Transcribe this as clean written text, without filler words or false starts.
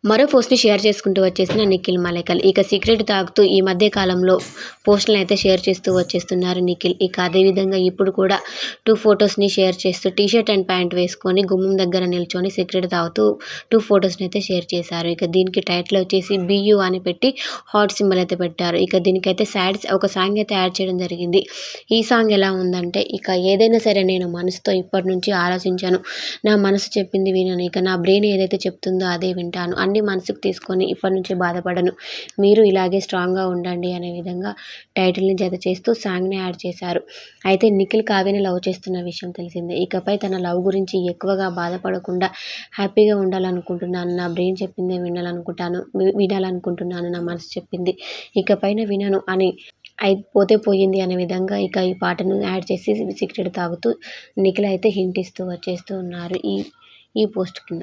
మరో పోస్ట్‌ని షేర్ చేసుకుంటూ వచ్చేసిన నిఖిల్ మలేకల్. ఇక సిగరెట్ తాగుతూ ఈ మధ్య కాలంలో పోస్టులనైతే షేర్ చేస్తూ వచ్చేస్తున్నారు నిఖిల్. ఇక అదేవిధంగా ఇప్పుడు కూడా 2 ఫోటోస్‌ని షేర్ చేస్తూ టీ షర్ట్ అండ్ ప్యాంట్ వేసుకొని గుమ్మం దగ్గర నిల్చొని సిగరెట్ తాగుతూ 2 ఫోటోస్‌ని అయితే షేర్ చేశారు. ఇక దీనికి టైటిల్ వచ్చేసి బీయూ అని పెట్టి హార్ట్ సింబల్ అయితే పెట్టారు. ఇక దీనికైతే ఒక సాంగ్ అయితే యాడ్ చేయడం జరిగింది. ఈ సాంగ్ ఎలా ఉందంటే, ఇక ఏదైనా సరే నేను మనసుతో ఇప్పటి నుంచి ఆలోచించాను. నా మనసు చెప్పింది వినను. ఇక నా బ్రెయిన్ ఏదైతే చెప్తుందో అదే వింటాను. అన్నీ మనసుకు తీసుకొని ఇప్పటి నుంచి బాధపడను. మీరు ఇలాగే స్ట్రాంగ్‌గా ఉండండి అనే విధంగా టైటిల్‌ని జత చేస్తూ సాంగ్‌ని యాడ్ చేశారు. అయితే నిఖిల్ కావ్యని లవ్ చేస్తున్న విషయం తెలిసిందే. ఇకపై తన లవ్ గురించి ఎక్కువగా బాధపడకుండా హ్యాపీగా ఉండాలనుకుంటున్నాను. నా బ్రెయిన్ చెప్పిందే వినాలనుకుంటున్నాను. నా మనసు చెప్పింది. ఇకపైన వినను అని పోతే పోయింది అనే విధంగా ఇక ఈ పాటను యాడ్ చేసి సిగరెట్ తాగుతూ నిఖిల్ అయితే హింట్ ఇస్తూ వచ్చేస్తూ ఉన్నారు ఈ పోస్ట్ కింద.